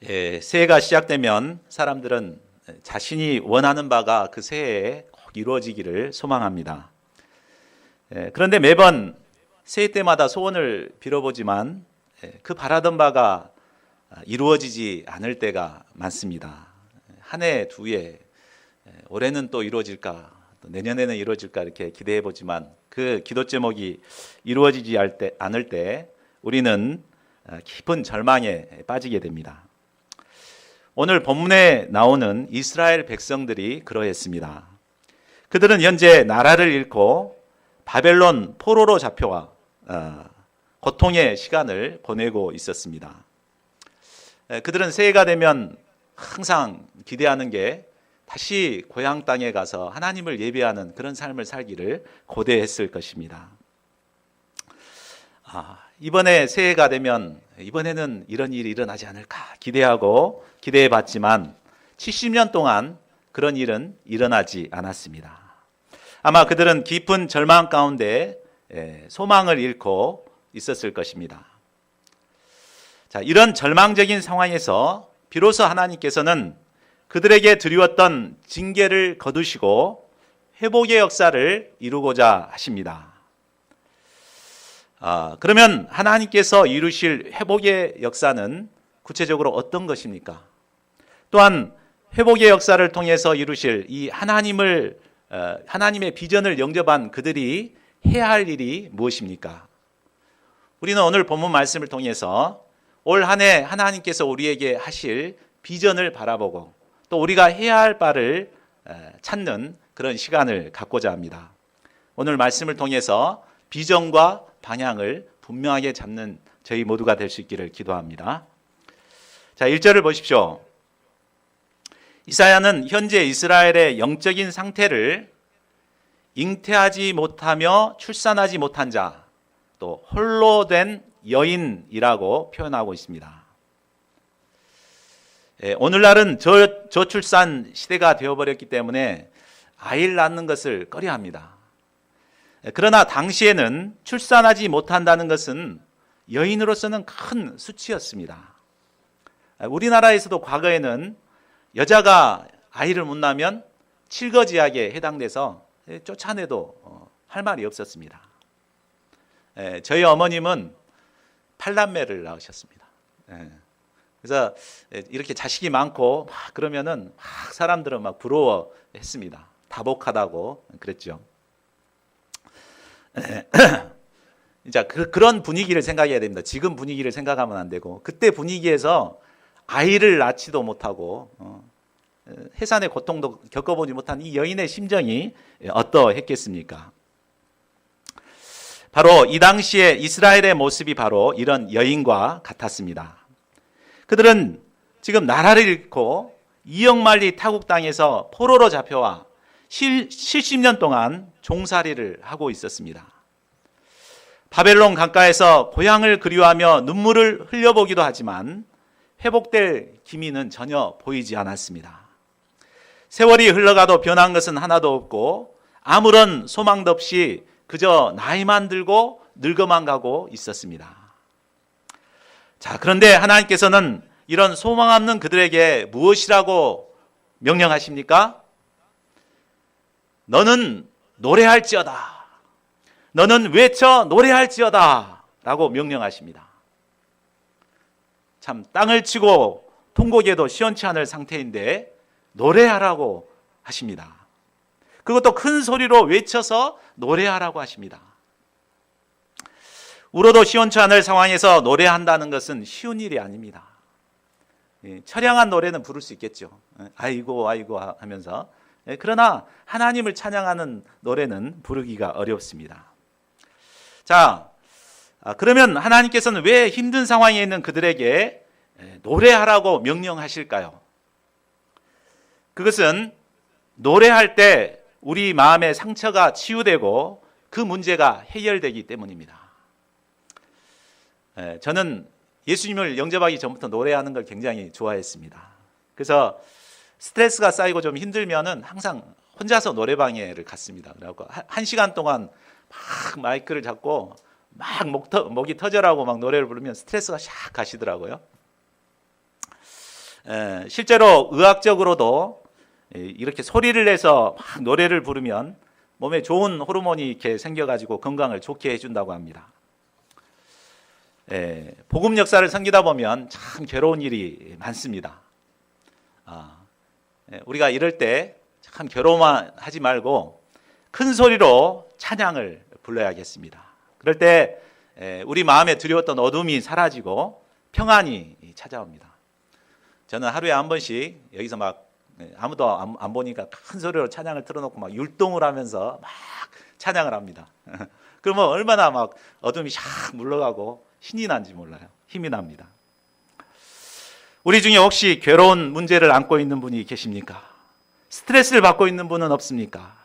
새해가 시작되면 사람들은 자신이 원하는 바가 그 새해에 꼭 이루어지기를 소망합니다. 그런데 매번 새해 때마다 소원을 빌어보지만 그 바라던 바가 이루어지지 않을 때가 많습니다. 한 해, 두 해, 올해는 또 이루어질까, 또 내년에는 이루어질까 이렇게 기대해보지만 그 기도 제목이 이루어지지 않을 때 우리는 깊은 절망에 빠지게 됩니다. 오늘 본문에 나오는 이스라엘 백성들이 그러했습니다. 그들은 현재 나라를 잃고 바벨론 포로로 잡혀와 고통의 시간을 보내고 있었습니다. 그들은 새해가 되면 항상 기대하는 게 다시 고향 땅에 가서 하나님을 예배하는 그런 삶을 살기를 고대했을 것입니다. 이번에 새해가 되면 이번에는 이런 일이 일어나지 않을까 기대하고 기대해 봤지만 70년 동안 그런 일은 일어나지 않았습니다. 아마 그들은 깊은 절망 가운데 소망을 잃고 있었을 것입니다. 자, 이런 절망적인 상황에서 비로소 하나님께서는 그들에게 드리웠던 징계를 거두시고 회복의 역사를 이루고자 하십니다. 그러면 하나님께서 이루실 회복의 역사는 구체적으로 어떤 것입니까? 또한 회복의 역사를 통해서 이루실 이 하나님의 비전을 영접한 그들이 해야 할 일이 무엇입니까? 우리는 오늘 본문 말씀을 통해서 올 한 해 하나님께서 우리에게 하실 비전을 바라보고 또 우리가 해야 할 바를 찾는 그런 시간을 갖고자 합니다. 오늘 말씀을 통해서 비전과 방향을 분명하게 잡는 저희 모두가 될 수 있기를 기도합니다. 자, 1절을 보십시오. 이사야는 현재 이스라엘의 영적인 상태를 잉태하지 못하며 출산하지 못한 자, 또 홀로 된 여인이라고 표현하고 있습니다. 오늘날은 저출산 시대가 되어버렸기 때문에 아이를 낳는 것을 꺼려합니다. 그러나 당시에는 출산하지 못한다는 것은 여인으로서는 큰 수치였습니다. 우리나라에서도 과거에는 여자가 아이를 못 낳으면 칠거지약에 해당돼서 쫓아내도 할 말이 없었습니다. 저희 어머님은 8남매를 낳으셨습니다. 그래서 이렇게 자식이 많고 막 그러면은 막 사람들은 막 부러워했습니다. 다복하다고 그랬죠. 자, 그런 분위기를 생각해야 됩니다. 지금 분위기를 생각하면 안 되고 그때 분위기에서 아이를 낳지도 못하고 해산의 고통도 겪어보지 못한 이 여인의 심정이 어떠했겠습니까? 바로 이 당시에 이스라엘의 모습이 바로 이런 여인과 같았습니다. 그들은 지금 나라를 잃고 이역만리 타국 땅에서 포로로 잡혀와 70년 동안 종살이를 하고 있었습니다. 바벨론 강가에서 고향을 그리워하며 눈물을 흘려보기도 하지만 회복될 기미는 전혀 보이지 않았습니다. 세월이 흘러가도 변한 것은 하나도 없고 아무런 소망도 없이 그저 나이만 들고 늙어만 가고 있었습니다. 자, 그런데 하나님께서는 이런 소망 없는 그들에게 무엇이라고 명령하십니까? 너는 노래할지어다. 너는 외쳐 노래할지어다. 라고 명령하십니다. 참 땅을 치고 통곡에도 시원치 않을 상태인데 노래하라고 하십니다. 그것도 큰 소리로 외쳐서 노래하라고 하십니다. 울어도 시원치 않을 상황에서 노래한다는 것은 쉬운 일이 아닙니다. 처량한 노래는 부를 수 있겠죠. 아이고 아이고 하면서. 그러나 하나님을 찬양하는 노래는 부르기가 어렵습니다. 자, 그러면 하나님께서는 왜 힘든 상황에 있는 그들에게 노래하라고 명령하실까요? 그것은 노래할 때 우리 마음의 상처가 치유되고 그 문제가 해결되기 때문입니다. 저는 예수님을 영접하기 전부터 노래하는 걸 굉장히 좋아했습니다. 그래서 스트레스가 쌓이고 좀 힘들면은 항상 혼자서 노래방에를 갔습니다. 그래갖고 1시간 동안 막 마이크를 잡고 막 목이 터져라고 막 노래를 부르면 스트레스가 샥 가시더라고요. 실제로 의학적으로도 이렇게 소리를 내서 막 노래를 부르면 몸에 좋은 호르몬이 이렇게 생겨가지고 건강을 좋게 해준다고 합니다. 복음 역사를 섬기다 보면 참 괴로운 일이 많습니다. 우리가 이럴 때 참 괴로워만 하지 말고 큰 소리로 찬양을 불러야겠습니다. 그럴 때 우리 마음에 두려웠던 어둠이 사라지고 평안이 찾아옵니다. 저는 하루에 한 번씩 여기서 막 아무도 안 보니까 큰 소리로 찬양을 틀어놓고 막 율동을 하면서 막 찬양을 합니다. 그러면 얼마나 막 어둠이 샥 물러가고 신이 난지 몰라요. 힘이 납니다. 우리 중에 혹시 괴로운 문제를 안고 있는 분이 계십니까? 스트레스를 받고 있는 분은 없습니까?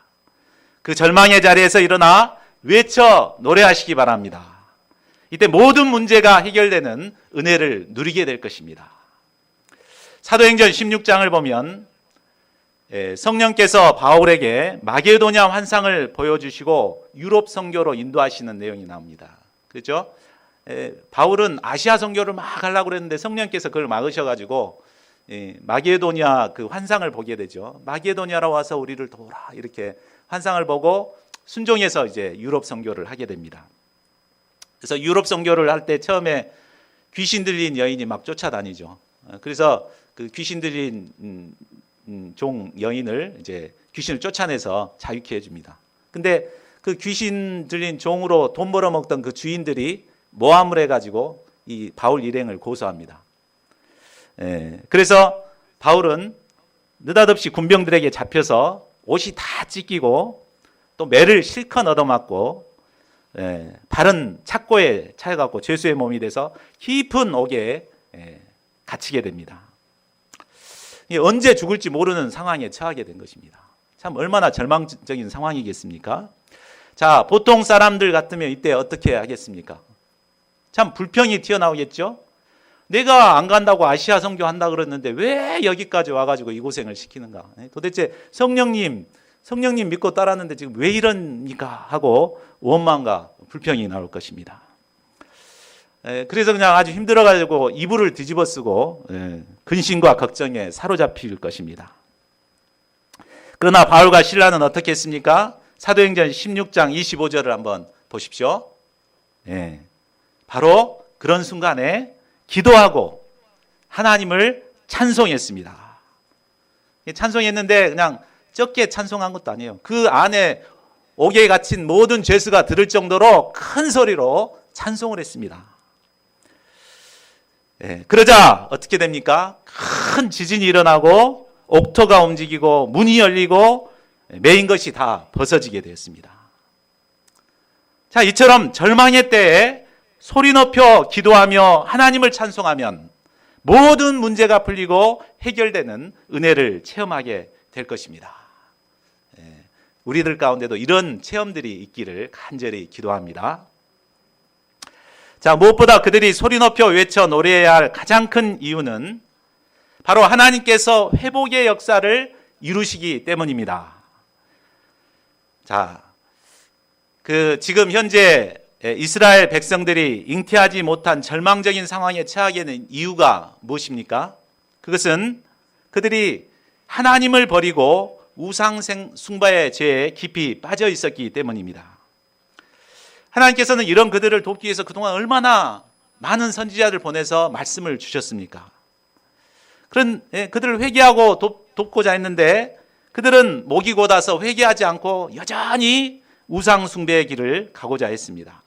그 절망의 자리에서 일어나 외쳐 노래하시기 바랍니다. 이때 모든 문제가 해결되는 은혜를 누리게 될 것입니다. 사도행전 16장을 보면 성령께서 바울에게 마게도냐 환상을 보여주시고 유럽 선교로 인도하시는 내용이 나옵니다. 그렇죠? 바울은 아시아 선교를 막 하려고 그랬는데 성령께서 그걸 막으셔가지고 마게도냐 그 환상을 보게 되죠. 마게도냐로 와서 우리를 도우라 이렇게 환상을 보고 순종해서 이제 유럽 선교를 하게 됩니다. 그래서 유럽 선교를 할 때 처음에 귀신 들린 여인이 막 쫓아다니죠. 그래서 그 귀신 들린 종 여인을 이제 귀신을 쫓아내서 자유케 해줍니다. 근데 그 귀신 들린 종으로 돈 벌어먹던 그 주인들이 모함을 해가지고 이 바울 일행을 고소합니다. 그래서 바울은 느닷없이 군병들에게 잡혀서 옷이 다 찢기고 또 매를 실컷 얻어맞고 바른 착고에 차여갖고 죄수의 몸이 돼서 깊은 옥에 갇히게 됩니다. 언제 죽을지 모르는 상황에 처하게 된 것입니다. 참 얼마나 절망적인 상황이겠습니까? 자, 보통 사람들 같으면 이때 어떻게 하겠습니까? 참 불평이 튀어나오겠죠? 내가 안 간다고 아시아 선교 한다 그랬는데 왜 여기까지 와가지고 이 고생을 시키는가? 도대체 성령님 믿고 따랐는데 지금 왜 이럽니까? 하고 원망과 불평이 나올 것입니다. 그래서 그냥 아주 힘들어가지고 이불을 뒤집어 쓰고 근심과 걱정에 사로잡힐 것입니다. 그러나 바울과 실라는 어떻게 했습니까? 사도행전 16장 25절을 한번 보십시오. 바로 그런 순간에 기도하고 하나님을 찬송했습니다. 찬송했는데 그냥 적게 찬송한 것도 아니에요. 그 안에 옥에 갇힌 모든 죄수가 들을 정도로 큰 소리로 찬송을 했습니다. 그러자 어떻게 됩니까? 큰 지진이 일어나고 옥토가 움직이고 문이 열리고 매인 것이 다 벗어지게 되었습니다. 자, 이처럼 절망의 때에 소리 높여 기도하며 하나님을 찬송하면 모든 문제가 풀리고 해결되는 은혜를 체험하게 될 것입니다. 우리들 가운데도 이런 체험들이 있기를 간절히 기도합니다. 자, 무엇보다 그들이 소리 높여 외쳐 노래해야 할 가장 큰 이유는 바로 하나님께서 회복의 역사를 이루시기 때문입니다. 자, 지금 현재 이스라엘 백성들이 잉태하지 못한 절망적인 상황에 처하게 된 이유가 무엇입니까? 그것은 그들이 하나님을 버리고 우상 숭배의 죄에 깊이 빠져 있었기 때문입니다. 하나님께서는 이런 그들을 돕기 위해서 그동안 얼마나 많은 선지자를 보내서 말씀을 주셨습니까? 그런 그들을 회개하고 돕고자 했는데 그들은 목이 곧아서 회개하지 않고 여전히 우상 숭배의 길을 가고자 했습니다.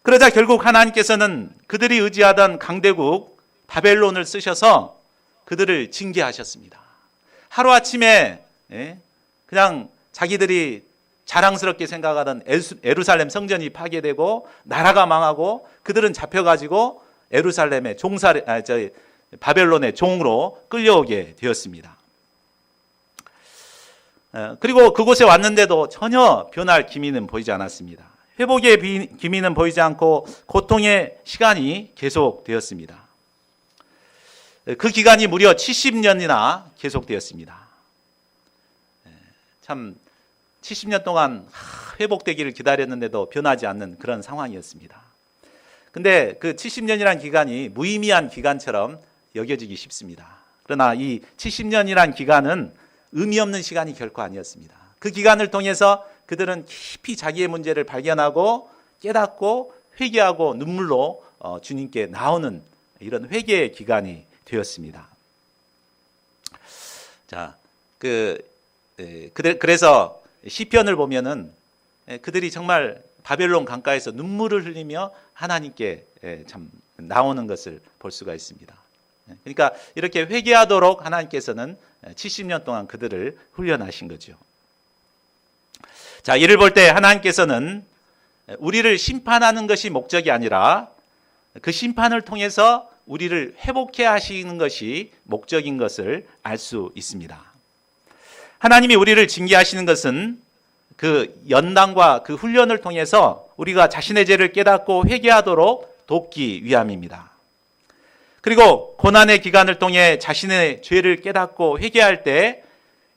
그러자 결국 하나님께서는 그들이 의지하던 강대국 바벨론을 쓰셔서 그들을 징계하셨습니다. 하루아침에 그냥 자기들이 자랑스럽게 생각하던 예루살렘 성전이 파괴되고 나라가 망하고 그들은 잡혀가지고 예루살렘의 바벨론의 종으로 끌려오게 되었습니다. 그리고 그곳에 왔는데도 전혀 변할 기미는 보이지 않았습니다. 회복의 기미는 보이지 않고 고통의 시간이 계속되었습니다. 그 기간이 무려 70년이나 계속되었습니다. 참 70년 동안 회복되기를 기다렸는데도 변하지 않는 그런 상황이었습니다. 근데 그 70년이라는 기간이 무의미한 기간처럼 여겨지기 쉽습니다. 그러나 이 70년이란 기간은 의미 없는 시간이 결코 아니었습니다. 그 기간을 통해서 그들은 깊이 자기의 문제를 발견하고 깨닫고 회개하고 눈물로 주님께 나오는 이런 회개의 기간이 되었습니다. 자, 그래서 시편을 보면은 그들이 정말 바벨론 강가에서 눈물을 흘리며 하나님께 참 나오는 것을 볼 수가 있습니다. 그러니까 이렇게 회개하도록 하나님께서는 70년 동안 그들을 훈련하신 거죠. 자, 이를 볼 때 하나님께서는 우리를 심판하는 것이 목적이 아니라 그 심판을 통해서 우리를 회복해 하시는 것이 목적인 것을 알 수 있습니다. 하나님이 우리를 징계하시는 것은 그 연단과 그 훈련을 통해서 우리가 자신의 죄를 깨닫고 회개하도록 돕기 위함입니다. 그리고 고난의 기간을 통해 자신의 죄를 깨닫고 회개할 때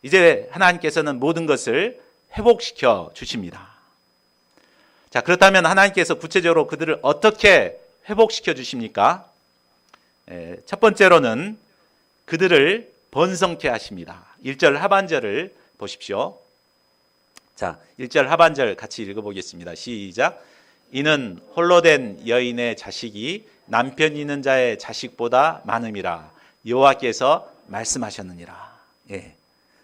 이제 하나님께서는 모든 것을 회복시켜 주십니다. 자, 그렇다면 하나님께서 구체적으로 그들을 어떻게 회복시켜 주십니까? 첫 번째로는 그들을 번성케 하십니다. 1절 하반절을 보십시오. 자, 1절 하반절 같이 읽어보겠습니다. 시작. 이는 홀로 된 여인의 자식이 남편 있는 자의 자식보다 많음이라 여호와께서 말씀하셨느니라. 예.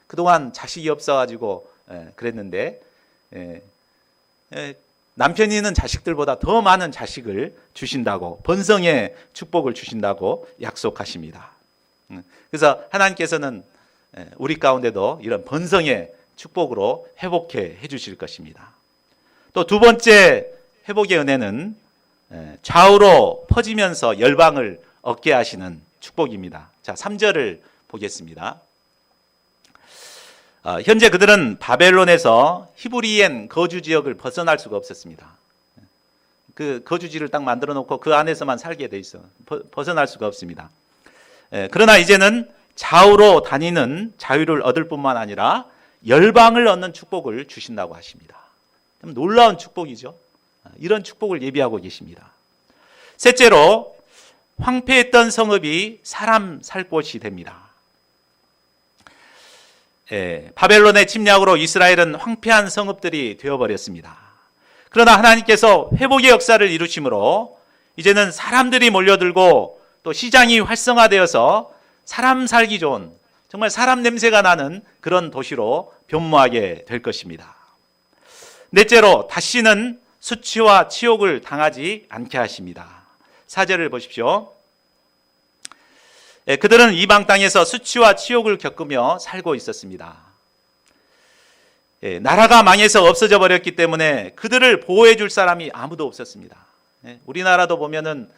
그동안 자식이 없어가지고 그랬는데 남편이 있는 자식들보다 더 많은 자식을 주신다고, 번성의 축복을 주신다고 약속하십니다. 그래서 하나님께서는 우리 가운데도 이런 번성의 축복으로 회복해 주실 것입니다. 또 두 번째 회복의 은혜는 좌우로 퍼지면서 열방을 얻게 하시는 축복입니다. 자, 3절을 보겠습니다. 현재 그들은 바벨론에서 히브리엔 거주 지역을 벗어날 수가 없었습니다. 그 거주지를 딱 만들어 놓고 그 안에서만 살게 돼 있어. 벗어날 수가 없습니다. 그러나 이제는 좌우로 다니는 자유를 얻을 뿐만 아니라 열방을 얻는 축복을 주신다고 하십니다. 참 놀라운 축복이죠. 이런 축복을 예비하고 계십니다. 셋째로 황폐했던 성읍이 사람 살 곳이 됩니다. 바벨론의 침략으로 이스라엘은 황폐한 성읍들이 되어버렸습니다. 그러나 하나님께서 회복의 역사를 이루심으로 이제는 사람들이 몰려들고 또 시장이 활성화되어서 사람 살기 좋은, 정말 사람 냄새가 나는 그런 도시로 변모하게 될 것입니다. 넷째로 다시는 수치와 치욕을 당하지 않게 하십니다. 4절을 보십시오. 그들은 이방 땅에서 수치와 치욕을 겪으며 살고 있었습니다. 나라가 망해서 없어져 버렸기 때문에 그들을 보호해 줄 사람이 아무도 없었습니다. 우리나라도 보면은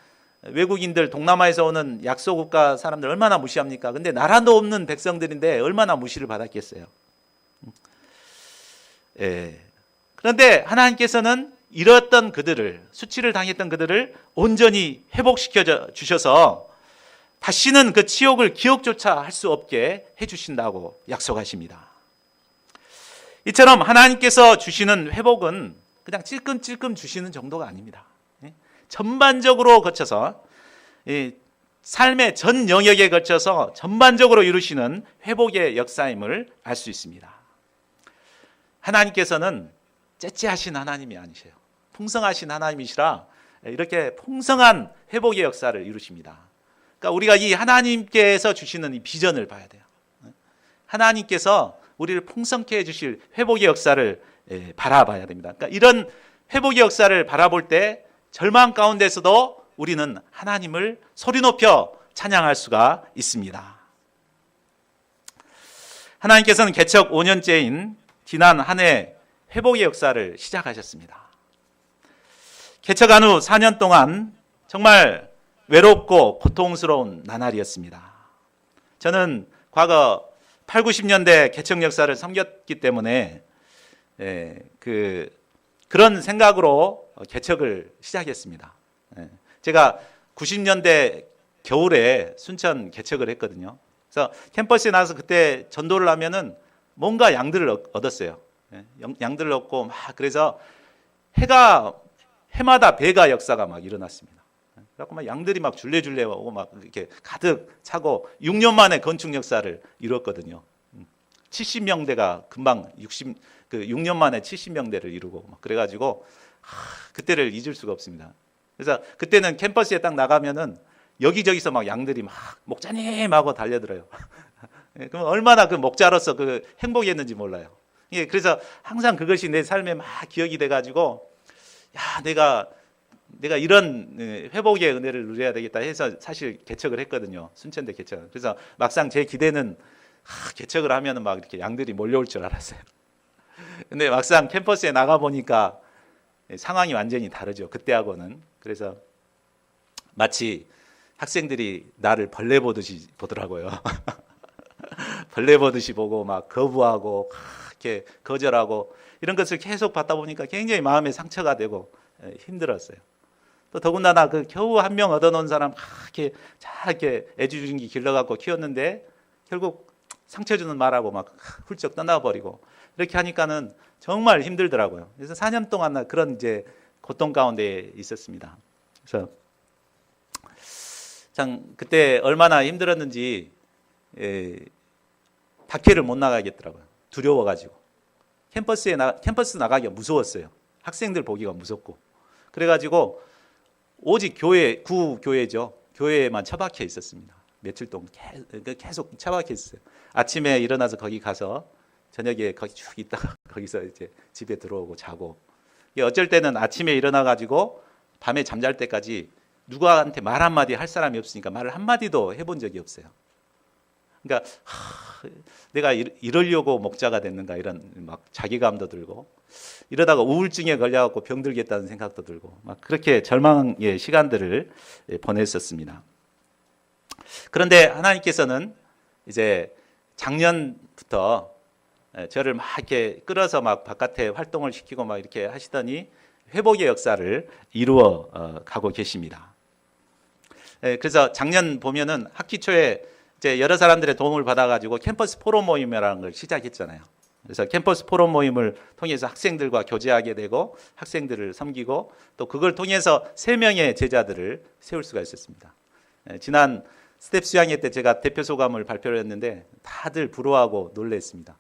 외국인들, 동남아에서 오는 약소국가 사람들 얼마나 무시합니까? 근데 나라도 없는 백성들인데 얼마나 무시를 받았겠어요. 그런데 하나님께서는 이랬던 그들을, 수치를 당했던 그들을 온전히 회복시켜 주셔서 다시는 그 치욕을 기억조차 할 수 없게 해주신다고 약속하십니다. 이처럼 하나님께서 주시는 회복은 그냥 찔끔찔끔 주시는 정도가 아닙니다. 전반적으로 거쳐서 삶의 전 영역에 걸쳐서 전반적으로 이루시는 회복의 역사임을 알 수 있습니다. 하나님께서는 째째하신 하나님이 아니세요. 풍성하신 하나님이시라 이렇게 풍성한 회복의 역사를 이루십니다. 그러니까 우리가 이 하나님께서 주시는 이 비전을 봐야 돼요. 하나님께서 우리를 풍성케 해주실 회복의 역사를 바라봐야 됩니다. 그러니까 이런 회복의 역사를 바라볼 때 절망 가운데서도 우리는 하나님을 소리 높여 찬양할 수가 있습니다. 하나님께서는 개척 5년째인 지난 한 해 회복의 역사를 시작하셨습니다. 개척한 후 4년 동안 정말 외롭고 고통스러운 나날이었습니다. 저는 과거 8, 90년대 개척 역사를 섬겼기 때문에 그런 생각으로 개척을 시작했습니다. 제가 90년대 겨울에 순천 개척을 했거든요. 그래서 캠퍼스에 나와서 그때 전도를 하면은 뭔가 양들을 얻었어요. 양들을 얻고 막 그래서 해마다 배가 역사가 막 일어났습니다. 그래갖고 막 양들이 막 줄레줄레 오고 막 이렇게 가득 차고 6년 만에 건축 역사를 이뤘거든요. 70명대가 금방 6년 만에 70명대를 이루고 막 그래가지고 그때를 잊을 수가 없습니다. 그래서 그때는 캠퍼스에 딱 나가면은 여기저기서 막 양들이 막 목자님 하고 달려들어요. 그럼 얼마나 그 목자로서 그 행복했는지 몰라요. 예, 그래서 항상 그것이 내 삶에 막 기억이 돼가지고 야, 내가 이런 회복의 은혜를 누려야 되겠다 해서 사실 개척을 했거든요. 순천대 개척. 그래서 막상 제 기대는 개척을 하면은 막 이렇게 양들이 몰려올 줄 알았어요. 근데 막상 캠퍼스에 나가 보니까 상황이 완전히 다르죠. 그때하고는. 그래서 마치 학생들이 나를 벌레 보듯이 보더라고요. 벌레 보듯이 보고 막 거부하고 이렇게 거절하고 이런 것을 계속 받다 보니까 굉장히 마음에 상처가 되고 힘들었어요. 또 더군다나 그 겨우 한 명 얻어놓은 사람 이렇게 잘 이렇게 애지중지 길러갖고 키웠는데 결국 상처 주는 말하고 막 훌쩍 떠나버리고 이렇게 하니까는 정말 힘들더라고요. 그래서 4년 동안 그런 이제 고통 가운데 있었습니다. 그래서 참 그때 얼마나 힘들었는지 밖에를 못 나가겠더라고요. 두려워가지고 캠퍼스 나가기가 무서웠어요. 학생들 보기가 무섭고 그래가지고 오직 구교회죠. 교회에만 처박혀 있었습니다. 며칠 동안 계속 처박혀 있었어요. 아침에 일어나서 거기 가서 저녁에 거기 쭉 있다가 거기서 이제 집에 들어오고 자고 어쩔 때는 아침에 일어나가지고 밤에 잠잘 때까지 누구한테 말 한마디 할 사람이 없으니까 말을 한마디도 해본 적이 없어요. 그러니까 내가 이러려고 목자가 됐는가 이런 막 자기감도 들고 이러다가 우울증에 걸려갖고 병들겠다는 생각도 들고 막 그렇게 절망의 시간들을 보냈었습니다. 그런데 하나님께서는 이제 작년부터 저를 막 이렇게 끌어서 막 바깥에 활동을 시키고 막 이렇게 하시더니 회복의 역사를 이루어 가고 계십니다. 그래서 작년 보면은 학기 초에 이제 여러 사람들의 도움을 받아가지고 캠퍼스 포럼 모임이라는 걸 시작했잖아요. 그래서 캠퍼스 포럼 모임을 통해서 학생들과 교제하게 되고 학생들을 섬기고 또 그걸 통해서 3명의 제자들을 세울 수가 있었습니다. 지난 스텝 수양회 때 제가 대표 소감을 발표를 했는데 다들 부러워하고 놀랬습니다.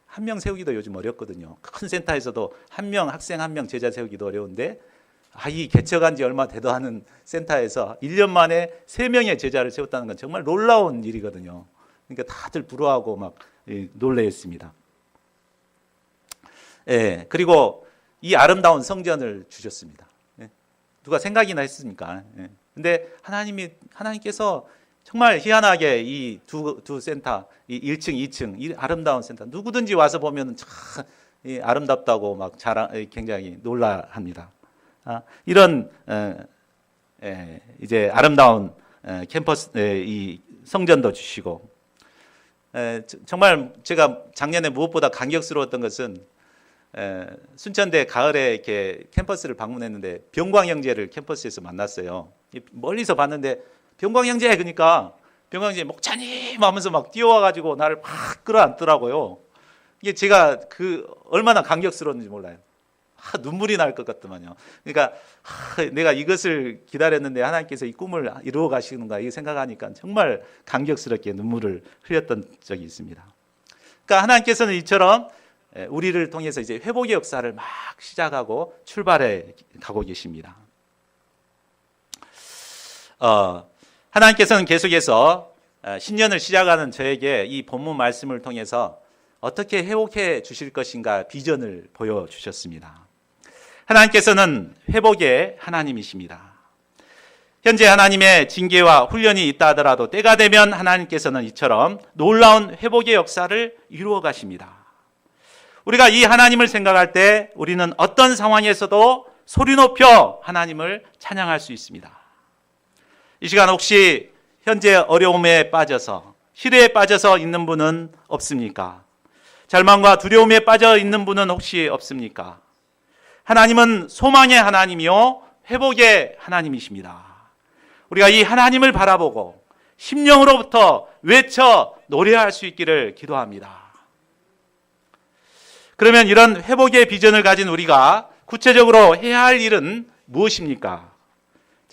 한 명 세우기도 요즘 어렵거든요. 큰 센터에서도 한 명 학생 한 명 제자 세우기도 어려운데 이 개척한 지 얼마 되도 않은 센터에서 1년 만에 3명의 제자를 세웠다는 건 정말 놀라운 일이거든요. 그러니까 다들 부러워하고 막 놀래했습니다. 예, 그리고 이 아름다운 성전을 주셨습니다. 예, 누가 생각이나 했습니까? 예. 근데 하나님께서 정말 희한하게 이 두 센터, 이 1층, 2층, 이 아름다운 센터, 누구든지 와서 보면 참 아름답다고 막 굉장히 놀라합니다. 이런 이제 아름다운 캠퍼스 이 성전도 주시고 정말 제가 작년에 무엇보다 감격스러웠던 것은 순천대 가을에 이렇게 캠퍼스를 방문했는데 병광 형제를 캠퍼스에서 만났어요. 멀리서 봤는데 병광 형제 그러니까 병광 형제 목자님 하면서 막 뛰어와가지고 나를 막 끌어안더라고요. 이게 제가 얼마나 감격스러웠는지 몰라요. 눈물이 날 것 같더만요. 그러니까 내가 이것을 기다렸는데 하나님께서 이 꿈을 이루어 가시는가 이 생각하니까 정말 감격스럽게 눈물을 흘렸던 적이 있습니다. 그러니까 하나님께서는 이처럼 우리를 통해서 이제 회복의 역사를 막 시작하고 출발해 가고 계십니다. 하나님께서는 계속해서 신년을 시작하는 저에게 이 본문 말씀을 통해서 어떻게 회복해 주실 것인가 비전을 보여주셨습니다. 하나님께서는 회복의 하나님이십니다. 현재 하나님의 징계와 훈련이 있다 하더라도 때가 되면 하나님께서는 이처럼 놀라운 회복의 역사를 이루어 가십니다. 우리가 이 하나님을 생각할 때 우리는 어떤 상황에서도 소리 높여 하나님을 찬양할 수 있습니다. 이 시간 혹시 현재 어려움에 빠져서 시대에 빠져서 있는 분은 없습니까? 절망과 두려움에 빠져 있는 분은 혹시 없습니까? 하나님은 소망의 하나님이요 회복의 하나님이십니다. 우리가 이 하나님을 바라보고 심령으로부터 외쳐 노래할 수 있기를 기도합니다. 그러면 이런 회복의 비전을 가진 우리가 구체적으로 해야 할 일은 무엇입니까?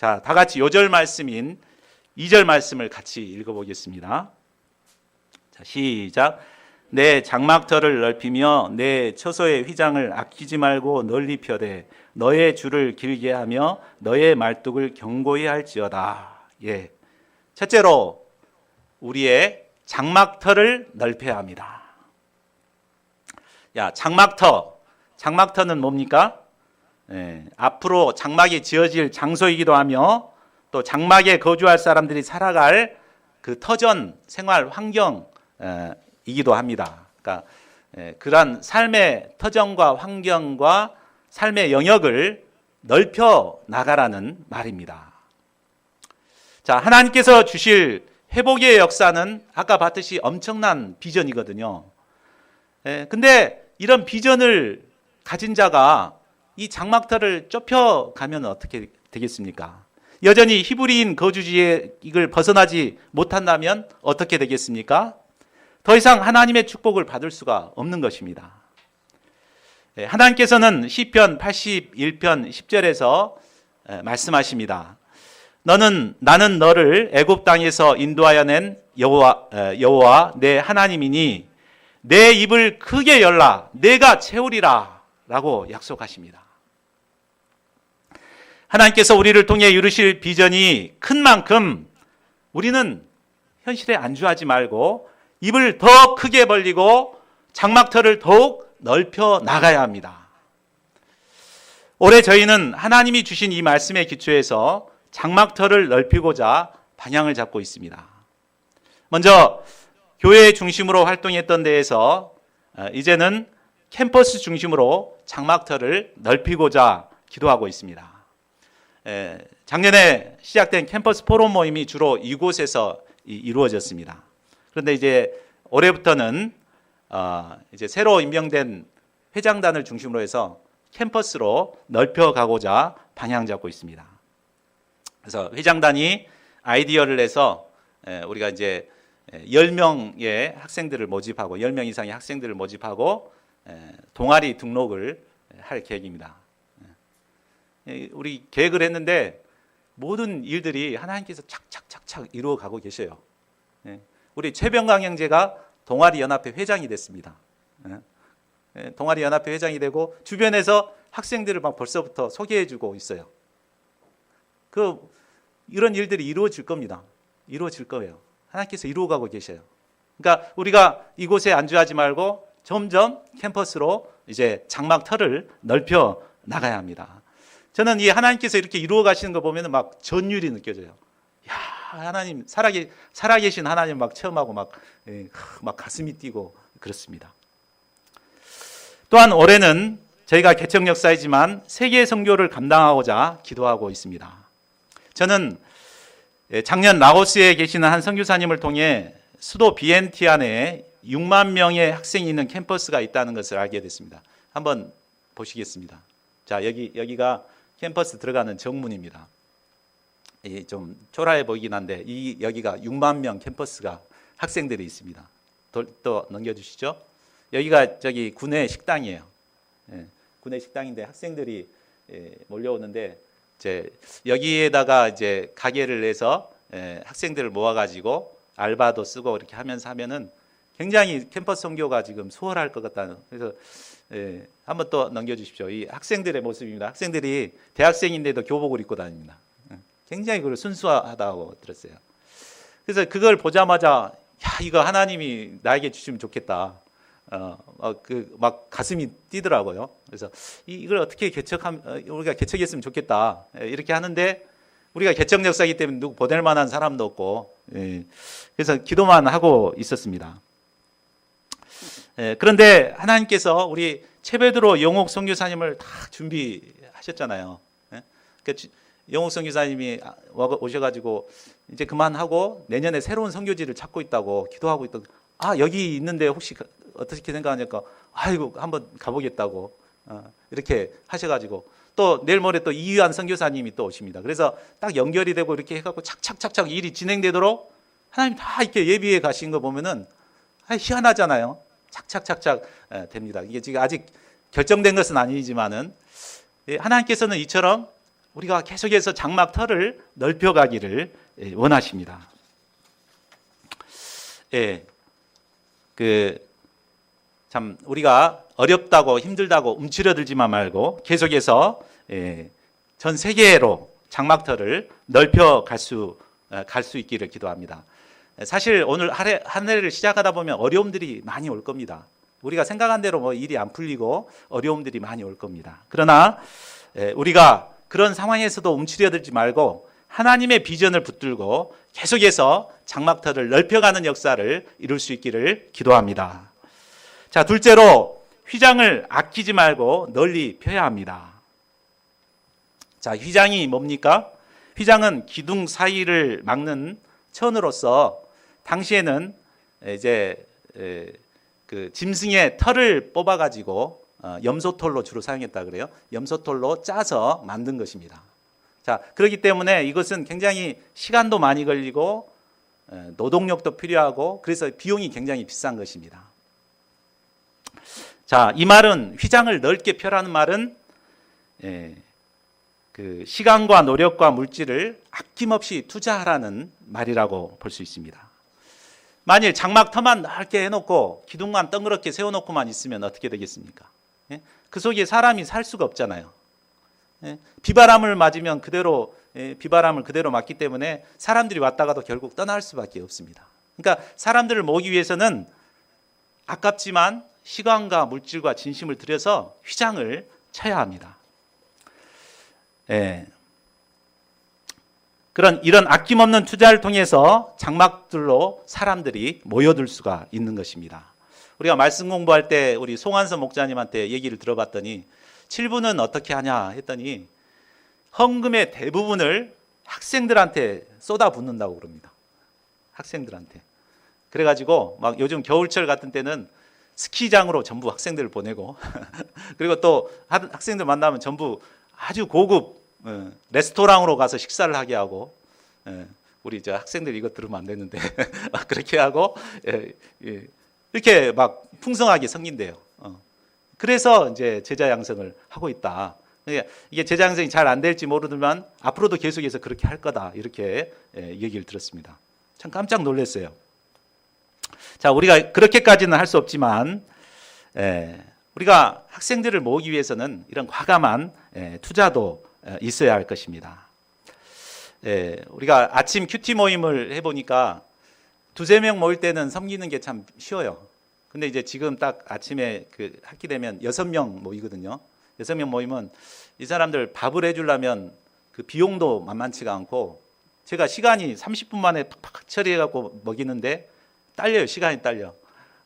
자, 다 같이 요절 말씀인 2절 말씀을 같이 읽어보겠습니다. 자, 시작. 내 장막터를 넓히며 내 처소의 휘장을 아끼지 말고 널리 펴되 너의 줄을 길게 하며 너의 말뚝을 견고히 할지어다. 예. 첫째로 우리의 장막터를 넓혀야 합니다. 야, 장막터는 뭡니까? 예, 앞으로 장막이 지어질 장소이기도 하며 또 장막에 거주할 사람들이 살아갈 그 터전 생활 환경이기도 합니다. 그러니까 그러한 삶의 터전과 환경과 삶의 영역을 넓혀 나가라는 말입니다. 자, 하나님께서 주실 회복의 역사는 아까 봤듯이 엄청난 비전이거든요. 근데 이런 비전을 가진 자가 이 장막터를 좁혀가면 어떻게 되겠습니까? 여전히 히브리인 거주지에 이걸 벗어나지 못한다면 어떻게 되겠습니까? 더 이상 하나님의 축복을 받을 수가 없는 것입니다. 하나님께서는 시편 81편 10절에서 말씀하십니다. 나는 너를 애굽 땅에서 인도하여 낸 여호와 내 하나님이니 내 입을 크게 열라 내가 채우리라 라고 약속하십니다. 하나님께서 우리를 통해 이루실 비전이 큰 만큼 우리는 현실에 안주하지 말고 입을 더 크게 벌리고 장막터를 더욱 넓혀 나가야 합니다. 올해 저희는 하나님이 주신 이 말씀의 기초에서 장막터를 넓히고자 방향을 잡고 있습니다. 먼저 교회 중심으로 활동했던 데에서 이제는 캠퍼스 중심으로 장막터를 넓히고자 기도하고 있습니다. 작년에 시작된 캠퍼스 포럼 모임이 주로 이곳에서 이루어졌습니다. 그런데 이제 올해부터는 이제 새로 임명된 회장단을 중심으로 해서 캠퍼스로 넓혀가고자 방향 잡고 있습니다. 그래서 회장단이 아이디어를 내서 우리가 이제 10명의 학생들을 모집하고 10명 이상의 학생들을 모집하고 동아리 등록을 할 계획입니다. 우리 계획을 했는데 모든 일들이 하나님께서 착착착착 이루어가고 계셔요. 우리 최병강 형제가 동아리 연합회 회장이 됐습니다. 동아리 연합회 회장이 되고 주변에서 학생들을 막 벌써부터 소개해주고 있어요. 이런 일들이 이루어질 겁니다. 이루어질 거예요. 하나님께서 이루어가고 계셔요. 그러니까 우리가 이곳에 안주하지 말고 점점 캠퍼스로 이제 장막터를 넓혀 나가야 합니다. 저는 이 하나님께서 이렇게 이루어 가시는 거 보면 막 전율이 느껴져요. 야, 하나님 살아계신 하나님 막 체험하고 막 가슴이 뛰고 그렇습니다. 또한 올해는 저희가 개척 역사이지만 세계 선교를 감당하고자 기도하고 있습니다. 저는 작년 라오스에 계시는 한 선교사님을 통해 수도 비엔티안에 6만 명의 학생이 있는 캠퍼스가 있다는 것을 알게 됐습니다. 한번 보시겠습니다. 자, 여기가 캠퍼스 들어가는 정문입니다. 좀 초라해 보이긴 한데 여기가 6만 명 캠퍼스가 학생들이 있습니다. 또 넘겨주시죠. 여기가 저기 구내 식당이에요. 구내 식당인데 학생들이 몰려오는데 여기에다가 이제 가게를 내서 학생들을 모아가지고 알바도 쓰고 이렇게 하면은 굉장히 캠퍼스 선교가 지금 수월할 것 같다는. 그래서 한번 또 넘겨주십시오. 이 학생들의 모습입니다. 학생들이 대학생인데도 교복을 입고 다닙니다. 굉장히 그걸 순수하다고 들었어요. 그래서 그걸 보자마자 이거 하나님이 나에게 주시면 좋겠다. 막 가슴이 뛰더라고요. 그래서 이걸 어떻게 우리가 개척했으면 좋겠다. 이렇게 하는데 우리가 개척 역사이기 때문에 누구 보낼 만한 사람도 없고, 그래서 기도만 하고 있었습니다. 그런데 하나님께서 우리 최베드로 영옥 선교사님을 다 준비하셨잖아요. 영옥 선교사님이 오셔가지고 이제 그만하고 내년에 새로운 선교지를 찾고 있다고 기도하고 있던. 여기 있는데 혹시 어떻게 생각하니까 아이고 한번 가보겠다고 이렇게 하셔가지고 또 내일 모레 또 이유한 선교사님이 또 오십니다. 그래서 딱 연결이 되고 이렇게 해갖고 착착착착 일이 진행되도록 하나님 다 이렇게 예비해 가신 거 보면은 희한하잖아요. 착착착착 됩니다. 이게 지금 아직 결정된 것은 아니지만은 하나님께서는 이처럼 우리가 계속해서 장막터를 넓혀가기를 원하십니다. 예, 참 우리가 어렵다고 힘들다고 움츠러들지만 말고 계속해서 전 세계로 장막터를 넓혀 갈 수 있기를 기도합니다. 사실 오늘 한 해를 시작하다 보면 어려움들이 많이 올 겁니다. 우리가 생각한 대로 뭐 일이 안 풀리고 어려움들이 많이 올 겁니다. 그러나 우리가 그런 상황에서도 움츠려들지 말고 하나님의 비전을 붙들고 계속해서 장막터를 넓혀가는 역사를 이룰 수 있기를 기도합니다. 자, 둘째로 휘장을 아끼지 말고 널리 펴야 합니다. 자, 휘장이 뭡니까? 휘장은 기둥 사이를 막는 천으로서 당시에는 이제 그 짐승의 털을 뽑아가지고 염소털로 주로 사용했다 그래요. 염소털로 짜서 만든 것입니다. 자, 그렇기 때문에 이것은 굉장히 시간도 많이 걸리고 노동력도 필요하고 그래서 비용이 굉장히 비싼 것입니다. 자, 이 말은 휘장을 넓게 펴라는 말은 그 시간과 노력과 물질을 아낌없이 투자하라는 말이라고 볼 수 있습니다. 만일 장막터만 넓게 해놓고 기둥만 덩그렇게 세워놓고만 있으면 어떻게 되겠습니까? 그 속에 사람이 살 수가 없잖아요. 비바람을 맞으면 그대로 비바람을 그대로 맞기 때문에 사람들이 왔다가도 결국 떠날 수밖에 없습니다. 그러니까 사람들을 모으기 위해서는 아깝지만 시간과 물질과 진심을 들여서 휘장을 쳐야 합니다. 이런 아낌없는 투자를 통해서 장막들로 사람들이 모여들 수가 있는 것입니다. 우리가 말씀 공부할 때 우리 송한서 목자님한테 얘기를 들어봤더니 7부는 어떻게 하냐 했더니 헌금의 대부분을 학생들한테 쏟아붓는다고 그럽니다. 학생들한테. 그래가지고 막 요즘 겨울철 같은 때는 스키장으로 전부 학생들을 보내고 그리고 또 학생들 만나면 전부 아주 고급 레스토랑으로 가서 식사를 하게 하고 우리 저 학생들 이거 들으면 안 되는데 그렇게 하고 이렇게 막 풍성하게 섬긴대요. 그래서 이제 제자 양성을 하고 있다. 이게 제자 양성이 잘 안 될지 모르지만 앞으로도 계속해서 그렇게 할 거다 이렇게 얘기를 들었습니다. 참 깜짝 놀랐어요. 자, 우리가 그렇게까지는 할 수 없지만 우리가 학생들을 모으기 위해서는 이런 과감한 투자도 있어야 할 것입니다. 우리가 아침 큐티 모임을 해보니까 2-3명 모일 때는 섬기는 게 참 쉬워요. 근데 이제 지금 딱 아침에 그 학기 되면 6명 모이거든요. 6명 모이면 이 사람들 밥을 해주려면 그 비용도 만만치가 않고 제가 시간이 30분 만에 팍팍 처리해갖고 먹이는데 딸려요. 시간이 딸려.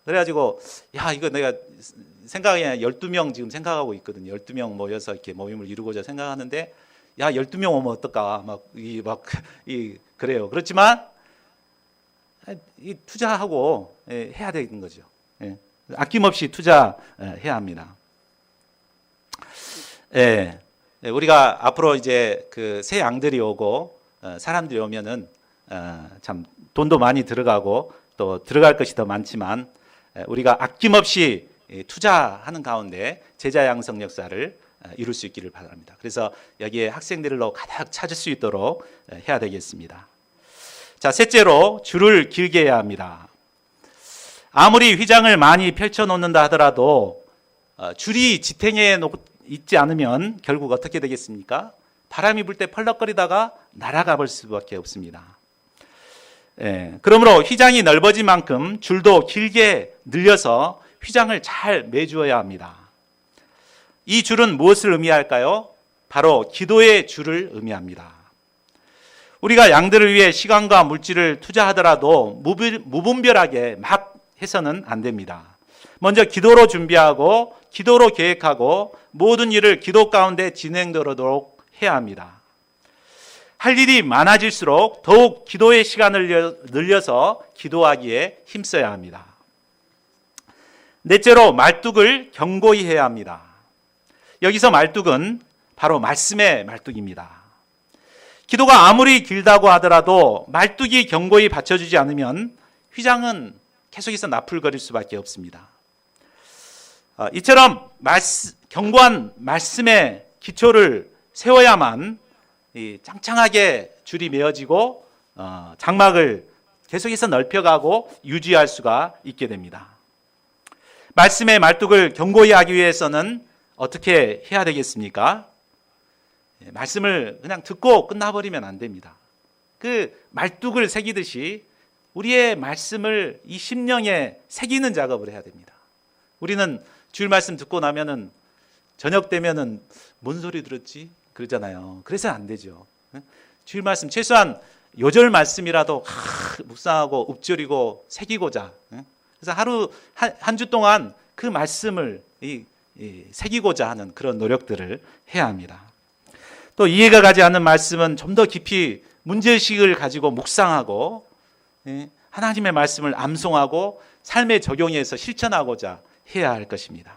그래가지고 야 이거 내가 생각에 12명 지금 생각하고 있거든요. 12명 모여서 이렇게 모임을 이루고자 생각하는데 야 12명 오면 어떨까 그래요. 그렇지만 이 투자하고 해야 되는 거죠. 아낌없이 투자해야 합니다. 우리가 앞으로 이제 그 새 양들이 오고 사람들이 오면은 참 돈도 많이 들어가고 또 들어갈 것이 더 많지만 우리가 아낌없이 투자하는 가운데 제자 양성 역사를 이룰 수 있기를 바랍니다. 그래서 여기에 학생들로 가득 찾을 수 있도록 해야 되겠습니다. 자, 셋째로 줄을 길게 해야 합니다. 아무리 휘장을 많이 펼쳐놓는다 하더라도 줄이 지탱해 있지 않으면 결국 어떻게 되겠습니까? 바람이 불 때 펄럭거리다가 날아가 볼 수밖에 없습니다. 그러므로 휘장이 넓어진 만큼 줄도 길게 늘려서 휘장을 잘 매주어야 합니다. 이 줄은 무엇을 의미할까요? 바로 기도의 줄을 의미합니다. 우리가 양들을 위해 시간과 물질을 투자하더라도 무분별하게 막 해서는 안 됩니다. 먼저 기도로 준비하고 기도로 계획하고 모든 일을 기도 가운데 진행되도록 해야 합니다. 할 일이 많아질수록 더욱 기도의 시간을 늘려서 기도하기에 힘써야 합니다. 넷째로 말뚝을 견고히 해야 합니다. 여기서 말뚝은 바로 말씀의 말뚝입니다. 기도가 아무리 길다고 하더라도 말뚝이 견고히 받쳐주지 않으면 휘장은 계속해서 나풀거릴 수밖에 없습니다. 이처럼 견고한 말씀의 기초를 세워야만 이 짱짱하게 줄이 메어지고 장막을 계속해서 넓혀가고 유지할 수가 있게 됩니다. 말씀의 말뚝을 견고히 하기 위해서는 어떻게 해야 되겠습니까? 말씀을 그냥 듣고 끝나버리면 안 됩니다. 그 말뚝을 새기듯이 우리의 말씀을 이 심령에 새기는 작업을 해야 됩니다. 우리는 주일 말씀 듣고 나면은 저녁 되면은 뭔 소리 들었지? 그러잖아요. 그래서는 안 되죠. 주일 말씀 최소한 요절 말씀이라도 묵상하고 읊조리고 새기고자. 그래서 하루 한 주 동안 그 말씀을 새기고자 하는 그런 노력들을 해야 합니다. 또 이해가 가지 않는 말씀은 좀 더 깊이 문제의식을 가지고 묵상하고 하나님의 말씀을 암송하고 삶에 적용해서 실천하고자 해야 할 것입니다.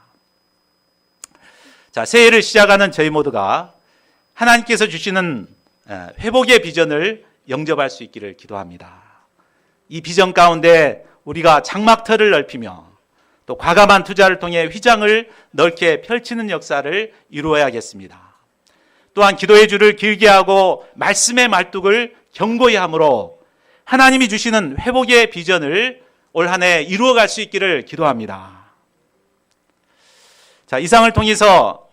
자, 새해를 시작하는 저희 모두가 하나님께서 주시는 회복의 비전을 영접할 수 있기를 기도합니다. 이 비전 가운데 우리가 장막터를 넓히며 또 과감한 투자를 통해 휘장을 넓게 펼치는 역사를 이루어야겠습니다. 또한 기도의 줄을 길게 하고 말씀의 말뚝을 견고히 함으로 하나님이 주시는 회복의 비전을 올 한 해 이루어갈 수 있기를 기도합니다. 자, 이상을 통해서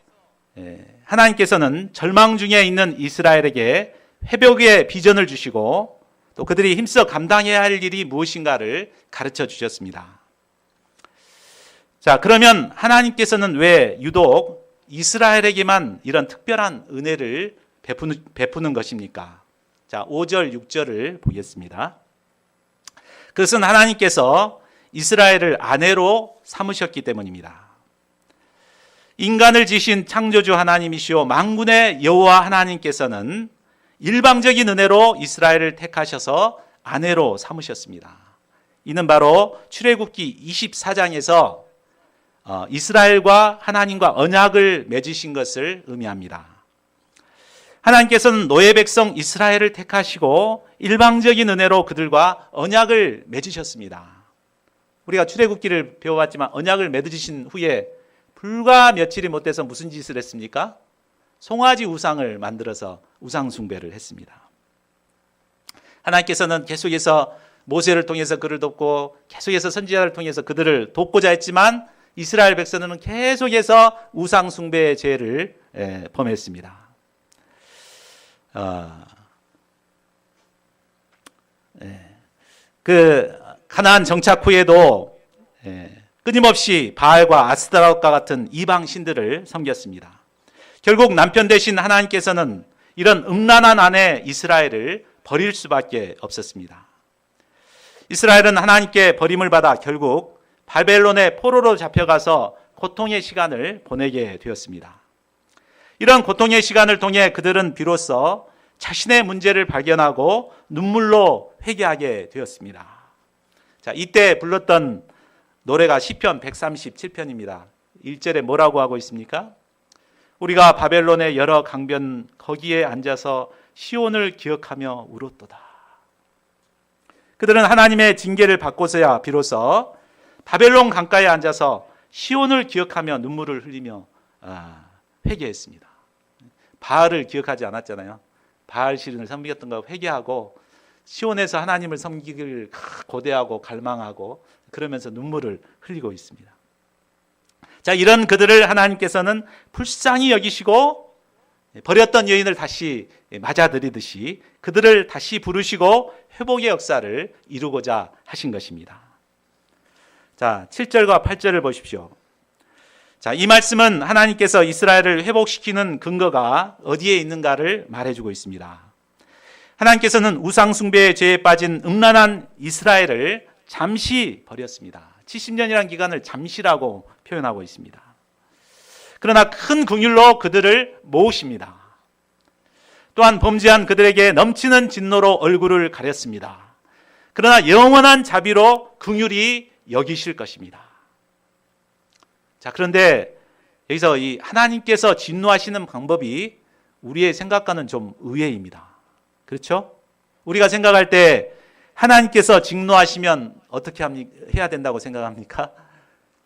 하나님께서는 절망 중에 있는 이스라엘에게 회복의 비전을 주시고 또 그들이 힘써 감당해야 할 일이 무엇인가를 가르쳐 주셨습니다. 자, 그러면 하나님께서는 왜 유독 이스라엘에게만 이런 특별한 은혜를 베푸는 것입니까? 자, 5절, 6절을 보겠습니다. 그것은 하나님께서 이스라엘을 아내로 삼으셨기 때문입니다. 인간을 지신 창조주 하나님이시오 만군의 여호와 하나님께서는 일방적인 은혜로 이스라엘을 택하셔서 아내로 삼으셨습니다. 이는 바로 출애굽기 24장에서 이스라엘과 하나님과 언약을 맺으신 것을 의미합니다. 하나님께서는 노예 백성 이스라엘을 택하시고 일방적인 은혜로 그들과 언약을 맺으셨습니다. 우리가 출애굽기를 배워봤지만 언약을 맺으신 후에 불과 며칠이 못 돼서 무슨 짓을 했습니까? 송아지 우상을 만들어서 우상 숭배를 했습니다. 하나님께서는 계속해서 모세를 통해서 그를 돕고 계속해서 선지자를 통해서 그들을 돕고자 했지만 이스라엘 백성은 계속해서 우상 숭배의 죄를 범했습니다. 그 가나안 정착 후에도 끊임없이 바알과 아스타롯과 같은 이방 신들을 섬겼습니다. 결국 남편 대신 하나님께서는 이런 음란한 아내 이스라엘을 버릴 수밖에 없었습니다. 이스라엘은 하나님께 버림을 받아 결국 바벨론의 포로로 잡혀가서 고통의 시간을 보내게 되었습니다. 이런 고통의 시간을 통해 그들은 비로소 자신의 문제를 발견하고 눈물로 회개하게 되었습니다. 자, 이때 불렀던 노래가 시편 137편입니다. 1절에 뭐라고 하고 있습니까? 우리가 바벨론의 여러 강변 거기에 앉아서 시온을 기억하며 울었도다. 그들은 하나님의 징계를 받고서야 비로소 바벨론 강가에 앉아서 시온을 기억하며 눈물을 흘리며 회개했습니다. 바알을 기억하지 않았잖아요. 바알 신을 섬겼던 거 회개하고 시온에서 하나님을 섬기기를 고대하고 갈망하고 그러면서 눈물을 흘리고 있습니다. 자, 이런 그들을 하나님께서는 불쌍히 여기시고 버렸던 여인을 다시 맞아들이듯이 그들을 다시 부르시고 회복의 역사를 이루고자 하신 것입니다. 자, 7절과 8절을 보십시오. 자, 이 말씀은 하나님께서 이스라엘을 회복시키는 근거가 어디에 있는가를 말해주고 있습니다. 하나님께서는 우상숭배의 죄에 빠진 음란한 이스라엘을 잠시 버렸습니다. 70년이라는 기간을 잠시라고 표현하고 있습니다. 그러나 큰 긍휼로 그들을 모으십니다. 또한 범죄한 그들에게 넘치는 진노로 얼굴을 가렸습니다. 그러나 영원한 자비로 긍휼히 여기실 것입니다. 자, 그런데 여기서 이 하나님께서 진노하시는 방법이 우리의 생각과는 좀 의외입니다. 그렇죠? 우리가 생각할 때 하나님께서 진노하시면 어떻게 해야 된다고 생각합니까?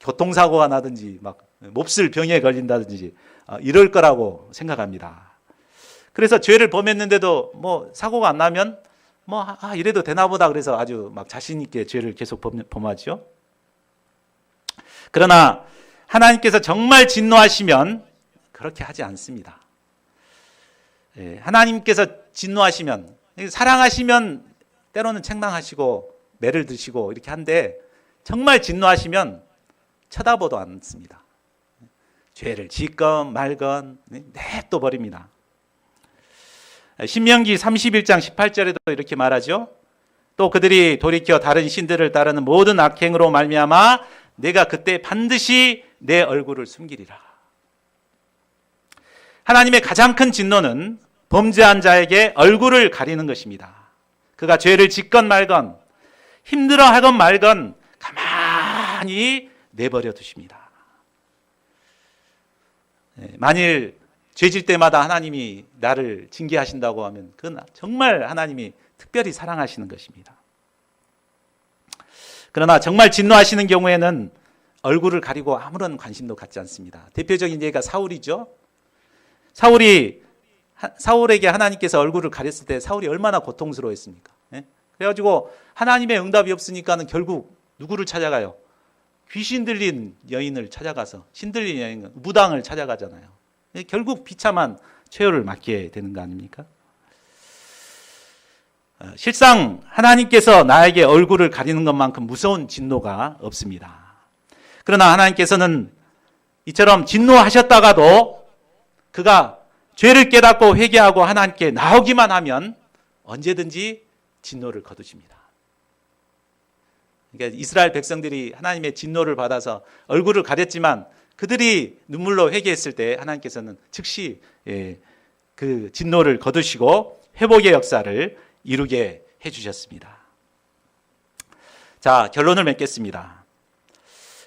교통사고가 나든지 막 몹쓸 병에 걸린다든지 이럴 거라고 생각합니다. 그래서 죄를 범했는데도 뭐 사고가 안 나면 뭐 이래도 되나 보다 그래서 아주 막 자신 있게 죄를 계속 범하죠. 그러나 하나님께서 정말 진노하시면 그렇게 하지 않습니다. 하나님께서 진노하시면, 사랑하시면 때로는 책망하시고 매를 드시고 이렇게 한데 정말 진노하시면 쳐다보도 않습니다. 죄를 짓건 말건 냅둬 버립니다. 신명기 31장 18절에도 이렇게 말하죠. 또 그들이 돌이켜 다른 신들을 따르는 모든 악행으로 말미암아 내가 그때 반드시 내 얼굴을 숨기리라. 하나님의 가장 큰 진노는 범죄한 자에게 얼굴을 가리는 것입니다. 그가 죄를 짓건 말건 힘들어하건 말건 가만히 내버려 두십니다. 만일 죄질 때마다 하나님이 나를 징계하신다고 하면 그건 정말 하나님이 특별히 사랑하시는 것입니다. 그러나 정말 진노하시는 경우에는 얼굴을 가리고 아무런 관심도 갖지 않습니다. 대표적인 예가 사울이죠. 사울에게 하나님께서 얼굴을 가렸을 때 사울이 얼마나 고통스러워했습니까? 그래가지고 하나님의 응답이 없으니까는 결국 누구를 찾아가요? 귀신 들린 여인을 찾아가서, 신 들린 여인, 무당을 찾아가잖아요. 결국 비참한 최후를 맞게 되는 거 아닙니까? 실상 하나님께서 나에게 얼굴을 가리는 것만큼 무서운 진노가 없습니다. 그러나 하나님께서는 이처럼 진노하셨다가도 그가 죄를 깨닫고 회개하고 하나님께 나오기만 하면 언제든지 진노를 거두십니다. 그러니까 이스라엘 백성들이 하나님의 진노를 받아서 얼굴을 가렸지만 그들이 눈물로 회개했을 때 하나님께서는 즉시 그 진노를 거두시고 회복의 역사를 이루게 해주셨습니다. 자, 결론을 맺겠습니다.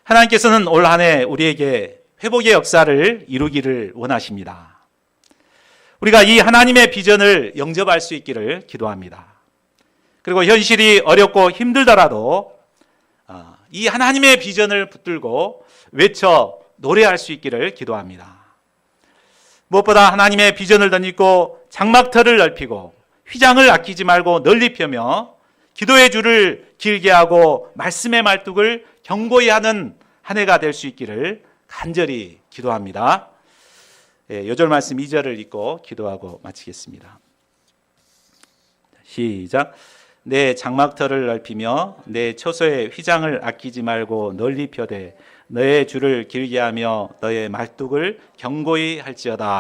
하나님께서는 올 한 해 우리에게 회복의 역사를 이루기를 원하십니다. 우리가 이 하나님의 비전을 영접할 수 있기를 기도합니다. 그리고 현실이 어렵고 힘들더라도 이 하나님의 비전을 붙들고 외쳐 노래할 수 있기를 기도합니다. 무엇보다 하나님의 비전을 덧입고 장막터를 넓히고 휘장을 아끼지 말고 널리 펴며 기도의 줄을 길게 하고 말씀의 말뚝을 견고히 하는 한 해가 될 수 있기를 간절히 기도합니다. 요절 말씀 2절을 읽고 기도하고 마치겠습니다. 시작. 내 장막터를 넓히며 내 처소의 휘장을 아끼지 말고 널리 펴되 너의 줄을 길게 하며 너의 말뚝을 견고히 할지어다.